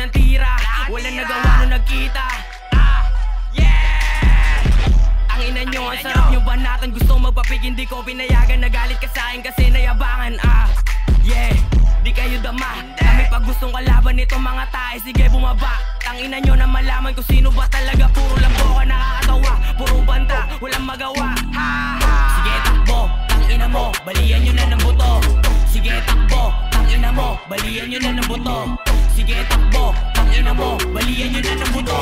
ng tira. Walang nagawa nung nagkita. Ang ina nyo, ang sarap nyo banatan. Gusto magpapig, hindi ko pinayagan. Nagalit ka sa'kin kasi nayabangan. Di kayo dama. Kami pag gustong kalaban nito mga tae, sige bumaba. Tangina nyo na malaman kung sino ba talaga. Puro lang boka nakakatawa, puro banta, walang magawa. Sige takbo, tangina mo, balian nyo na ng buto. Sige takbo, tangina mo, balian nyo na ng buto. Sige takbo, tangina mo, balian nyo na ng buto.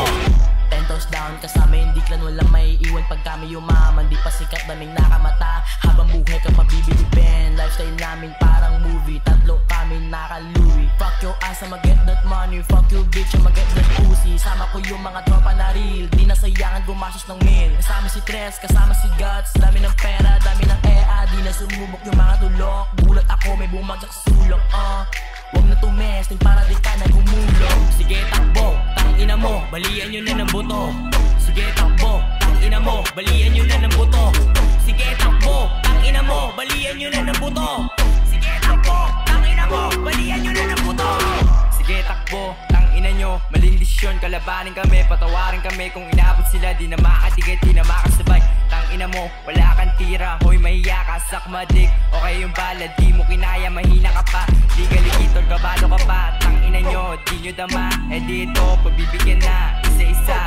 10 toes down, kasama yung diklan, walang may iwan pag kami yumaman. Di pa sikat, daming nakamata, habang buhay ka pabibilibin. Lifestyle namin parang movie, tatlo kami nakaluwi. Fuck your ass, I'ma get that money. Fuck you bitch, I'ma get that pussy. Sama ko yung mga tropa na real, di nasayangan gumastos ng mil. Kasama si Tres, kasama si Guts, dami ng pera, dami ng EA. Di na sumubok yung mga tulok, gulat ako may bumagsak sa sulok. Huwag na tumesting para di ka na gumulong. Sige takbo, tangina mo, balian nyo na ng buto. Sige takbo, tangina mo, balian nyo na ng buto. Sige takbo, tangina mo, balian nyo na ng buto. Sige takbo, tangina mo, balian nyo na ng buto. Sige takbo, tangina nyo, maling desisyon, kalabanin kami, patawarin kami. Kung inabot sila, di na makatigat, di na makasabay. Tangina mo, wala kang tira, hoy mahiya ka, sakmadik. Okay yung bala, di mo kinaya, mahina ka pa. Di kaligitol, kabalo ka pa, tangina nyo, di nyo dama. Dito, pagbibigyan na, isa-isa.